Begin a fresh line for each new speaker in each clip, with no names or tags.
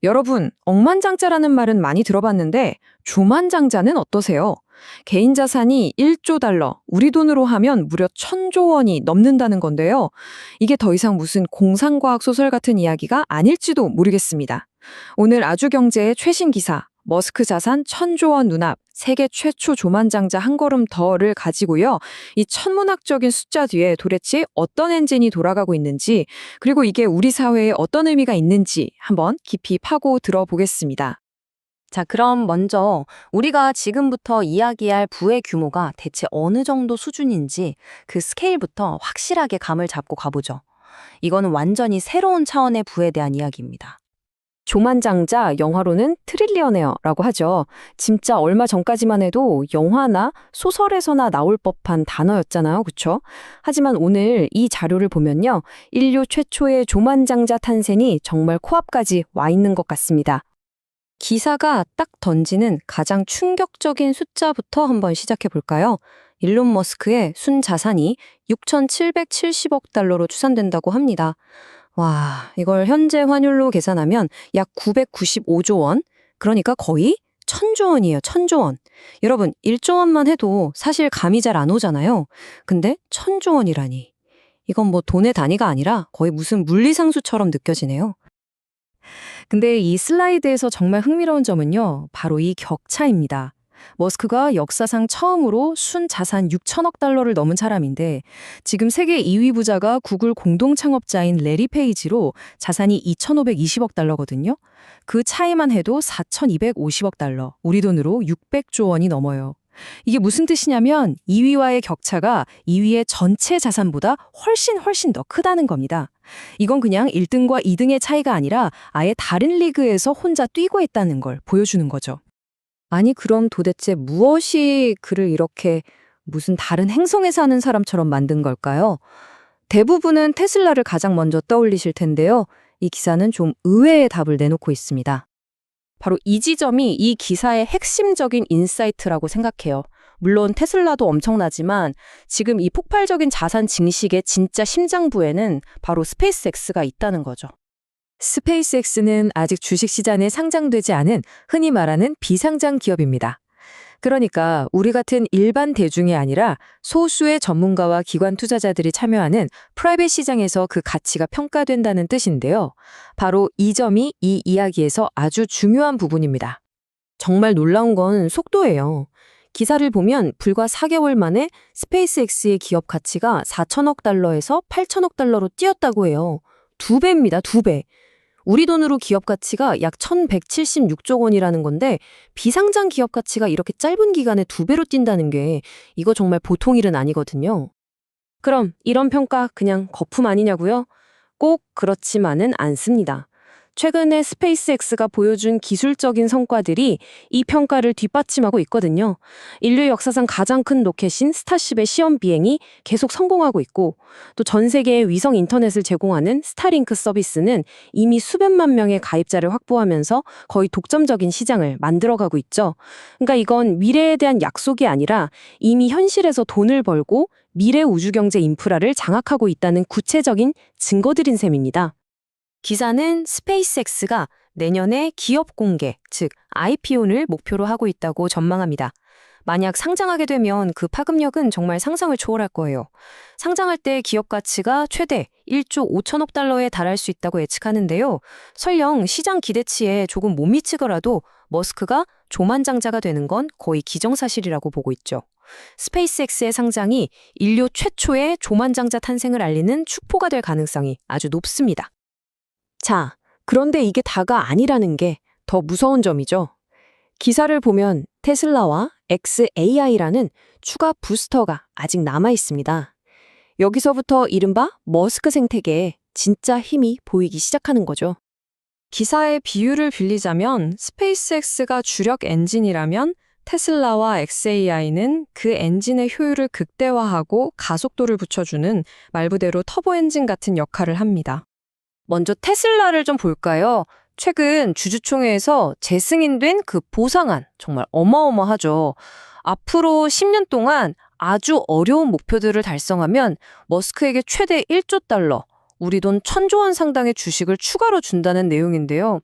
여러분, 억만장자라는 말은 많이 들어봤는데 조만장자는 어떠세요? 개인 자산이 1조 달러, 우리 돈으로 하면 무려 1,000조 원이 넘는다는 건데요. 이게 더 이상 무슨 공상과학 소설 같은 이야기가 아닐지도 모르겠습니다. 오늘 아주경제의 최신 기사, 머스크 자산 1,000조 원 눈앞, 세계 최초 조만장자 한 걸음 더를 가지고요. 이 천문학적인 숫자 뒤에 도대체 어떤 엔진이 돌아가고 있는지, 그리고 이게 우리 사회에 어떤 의미가 있는지 한번 깊이 파고 들어보겠습니다.
자, 그럼 먼저 우리가 지금부터 이야기할 부의 규모가 대체 어느 정도 수준인지 그 스케일부터 확실하게 감을 잡고 가보죠. 이거는 완전히 새로운 차원의 부에 대한 이야기입니다.
조만장자, 영화로는 트릴리어네어라고 하죠. 진짜 얼마 전까지만 해도 영화나 소설에서나 나올 법한 단어였잖아요. 그렇죠? 하지만 오늘 이 자료를 보면요. 인류 최초의 조만장자 탄생이 정말 코앞까지 와 있는 것 같습니다. 기사가 딱 던지는 가장 충격적인 숫자부터 한번 시작해 볼까요? 일론 머스크의 순자산이 6,770억 달러로 추산된다고 합니다. 와, 이걸 현재 환율로 계산하면 약 995조 원? 그러니까 거의 1,000조 원이에요, 1,000조 원. 여러분, 1조 원만 해도 사실 감이 잘 안 오잖아요. 근데 1,000조 원이라니. 이건 뭐 돈의 단위가 아니라 거의 무슨 물리상수처럼 느껴지네요. 근데 이 슬라이드에서 정말 흥미로운 점은요, 바로 이 격차입니다. 머스크가 역사상 처음으로 순자산 6천억 달러를 넘은 사람인데 지금 세계 2위 부자가 구글 공동 창업자인 레리 페이지로 자산이 2,520억 달러거든요. 그 차이만 해도 4,250억 달러, 우리 돈으로 600조 원이 넘어요. 이게 무슨 뜻이냐면 2위와의 격차가 2위의 전체 자산보다 훨씬 더 크다는 겁니다. 이건 그냥 1등과 2등의 차이가 아니라 아예 다른 리그에서 혼자 뛰고 있다는 걸 보여주는 거죠. 아니, 그럼 도대체 무엇이 그를 이렇게 무슨 다른 행성에 사는 사람처럼 만든 걸까요? 대부분은 테슬라를 가장 먼저 떠올리실 텐데요. 이 기사는 좀 의외의 답을 내놓고 있습니다. 바로 이 지점이 이 기사의 핵심적인 인사이트라고 생각해요. 물론 테슬라도 엄청나지만 지금 이 폭발적인 자산 증식의 진짜 심장부에는 바로 스페이스X가 있다는 거죠. 스페이스X는 아직 주식시장에 상장되지 않은 흔히 말하는 비상장 기업입니다. 그러니까 우리 같은 일반 대중이 아니라 소수의 전문가와 기관 투자자들이 참여하는 프라이빗 시장에서 그 가치가 평가된다는 뜻인데요. 바로 이 점이 이 이야기에서 아주 중요한 부분입니다. 정말 놀라운 건 속도예요. 기사를 보면 불과 4개월 만에 스페이스X의 기업 가치가 4천억 달러에서 8천억 달러로 뛰었다고 해요. 2배입니다, 2배. 우리 돈으로 기업 가치가 약 1,176조 원이라는 건데 비상장 기업 가치가 이렇게 짧은 기간에 2배로 뛴다는 게 이거 정말 보통 일은 아니거든요. 그럼 이런 평가 그냥 거품 아니냐고요? 꼭 그렇지만은 않습니다. 최근에 스페이스X가 보여준 기술적인 성과들이 이 평가를 뒷받침하고 있거든요. 인류 역사상 가장 큰 로켓인 스타쉽의 시험 비행이 계속 성공하고 있고 또 전 세계의 위성 인터넷을 제공하는 스타링크 서비스는 이미 수백만 명의 가입자를 확보하면서 거의 독점적인 시장을 만들어가고 있죠. 그러니까 이건 미래에 대한 약속이 아니라 이미 현실에서 돈을 벌고 미래 우주경제 인프라를 장악하고 있다는 구체적인 증거들인 셈입니다. 기사는 스페이스X가 내년에 기업 공개, 즉 IPO를 목표로 하고 있다고 전망합니다. 만약 상장하게 되면 그 파급력은 정말 상상을 초월할 거예요. 상장할 때 기업 가치가 최대 1조 5천억 달러에 달할 수 있다고 예측하는데요. 설령 시장 기대치에 조금 못 미치더라도 머스크가 조만장자가 되는 건 거의 기정사실이라고 보고 있죠. 스페이스X의 상장이 인류 최초의 조만장자 탄생을 알리는 축포가 될 가능성이 아주 높습니다. 자, 그런데 이게 다가 아니라는 게 더 무서운 점이죠. 기사를 보면 테슬라와 xAI라는 추가 부스터가 아직 남아 있습니다. 여기서부터 이른바 머스크 생태계에 진짜 힘이 보이기 시작하는 거죠. 기사의 비유를 빌리자면 스페이스X가 주력 엔진이라면 테슬라와 xAI는 그 엔진의 효율을 극대화하고 가속도를 붙여주는 말 그대로 터보 엔진 같은 역할을 합니다. 먼저 테슬라를 좀 볼까요? 최근 주주총회에서 재승인된 그 보상안 정말 어마어마하죠. 앞으로 10년 동안 아주 어려운 목표들을 달성하면 머스크에게 최대 1조 달러, 우리 돈 1,000조 원 상당의 주식을 추가로 준다는 내용인데요.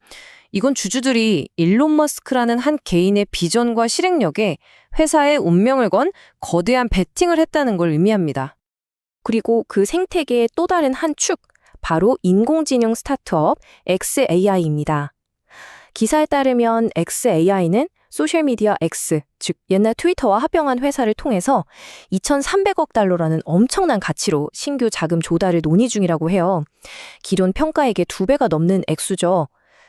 이건 주주들이 일론 머스크라는 한 개인의 비전과 실행력에 회사의 운명을 건 거대한 베팅을 했다는 걸 의미합니다. 그리고 그 생태계의 또 다른 한 축, 바로 인공지능 스타트업 xAI입니다. 기사에 따르면 xAI는 소셜미디어 X, 즉 옛날 트위터와 합병한 회사를 통해서 2,300억 달러라는 엄청난 가치로 신규 자금 조달을 논의 중이라고 해요. 기존 평가액의 2배가 넘는 액수죠.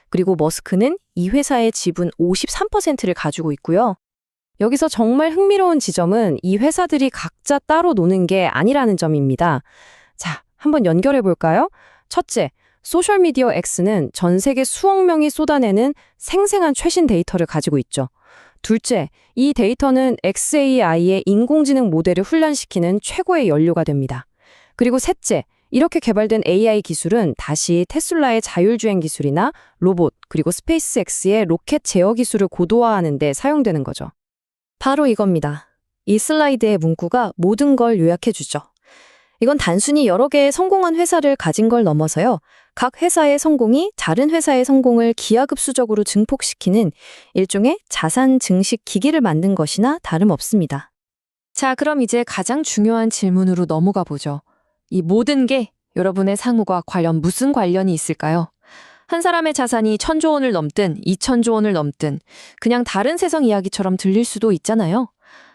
그리고 머스크는 이 회사의 지분 53%를 가지고 있고요. 여기서 정말 흥미로운 지점은 이 회사들이 각자 따로 노는 게 아니라는 점입니다. 자, 한번 연결해 볼까요? 첫째, 소셜미디어 X는 전 세계 수억 명이 쏟아내는 생생한 최신 데이터를 가지고 있죠. 둘째, 이 데이터는 xAI의 인공지능 모델을 훈련시키는 최고의 연료가 됩니다. 그리고 셋째, 이렇게 개발된 AI 기술은 다시 테슬라의 자율주행 기술이나 로봇, 그리고 스페이스X의 로켓 제어 기술을 고도화하는 데 사용되는 거죠. 바로 이겁니다. 이 슬라이드의 문구가 모든 걸 요약해 주죠. 이건 단순히 여러 개의 성공한 회사를 가진 걸 넘어서요. 각 회사의 성공이 다른 회사의 성공을 기하급수적으로 증폭시키는 일종의 자산 증식 기기를 만든 것이나 다름없습니다. 자, 그럼 이제 가장 중요한 질문으로 넘어가 보죠. 이 모든 게 여러분의 상무와 과연 무슨 관련이 있을까요? 한 사람의 자산이 1,000조 원을 넘든 2,000조 원을 넘든 그냥 다른 세상 이야기처럼 들릴 수도 있잖아요.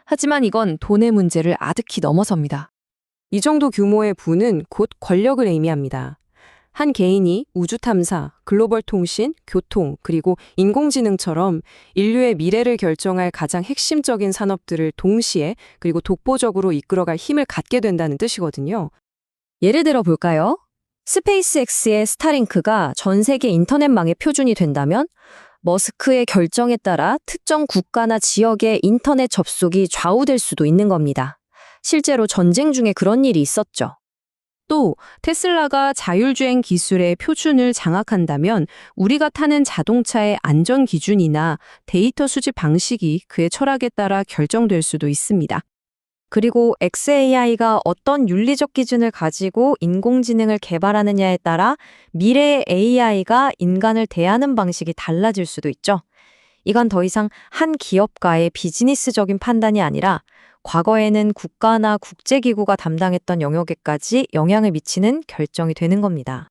하지만 이건 돈의 문제를 아득히 넘어섭니다. 이 정도 규모의 부는 곧 권력을 의미합니다. 한 개인이 우주 탐사, 글로벌 통신, 교통, 그리고 인공지능처럼 인류의 미래를 결정할 가장 핵심적인 산업들을 동시에 그리고 독보적으로 이끌어갈 힘을 갖게 된다는 뜻이거든요. 예를 들어 볼까요? 스페이스X의 스타링크가 전 세계 인터넷망의 표준이 된다면 머스크의 결정에 따라 특정 국가나 지역의 인터넷 접속이 좌우될 수도 있는 겁니다. 실제로 전쟁 중에 그런 일이 있었죠. 또 테슬라가 자율주행 기술의 표준을 장악한다면 우리가 타는 자동차의 안전 기준이나 데이터 수집 방식이 그의 철학에 따라 결정될 수도 있습니다. 그리고 xAI가 어떤 윤리적 기준을 가지고 인공지능을 개발하느냐에 따라 미래의 AI가 인간을 대하는 방식이 달라질 수도 있죠. 이건 더 이상 한 기업가의 비즈니스적인 판단이 아니라 과거에는 국가나 국제기구가 담당했던 영역에까지 영향을 미치는 결정이 되는 겁니다.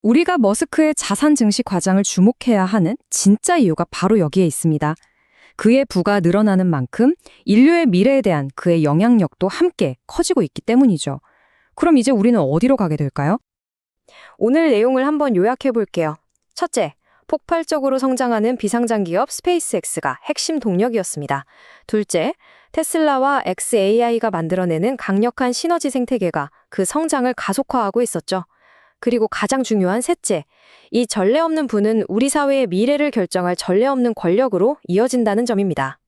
우리가 머스크의 자산 증식 과정을 주목해야 하는 진짜 이유가 바로 여기에 있습니다. 그의 부가 늘어나는 만큼 인류의 미래에 대한 그의 영향력도 함께 커지고 있기 때문이죠. 그럼 이제 우리는 어디로 가게 될까요? 오늘 내용을 한번 요약해 볼게요. 첫째, 폭발적으로 성장하는 비상장 기업 스페이스X가 핵심 동력이었습니다. 둘째, 테슬라와 xAI가 만들어내는 강력한 시너지 생태계가 그 성장을 가속화하고 있었죠. 그리고 가장 중요한 셋째, 이 전례 없는 부는 우리 사회의 미래를 결정할 전례 없는 권력으로 이어진다는 점입니다.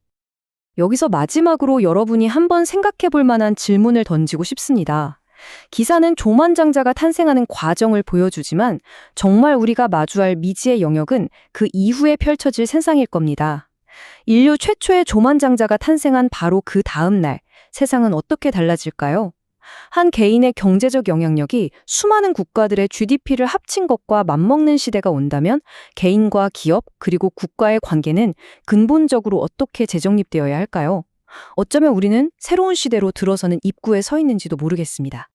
여기서 마지막으로 여러분이 한번 생각해 볼 만한 질문을 던지고 싶습니다. 기사는 조만장자가 탄생하는 과정을 보여주지만 정말 우리가 마주할 미지의 영역은 그 이후에 펼쳐질 세상일 겁니다. 인류 최초의 조만장자가 탄생한 바로 그 다음 날, 세상은 어떻게 달라질까요? 한 개인의 경제적 영향력이 수많은 국가들의 GDP를 합친 것과 맞먹는 시대가 온다면 개인과 기업 그리고 국가의 관계는 근본적으로 어떻게 재정립되어야 할까요? 어쩌면 우리는 새로운 시대로 들어서는 입구에 서 있는지도 모르겠습니다.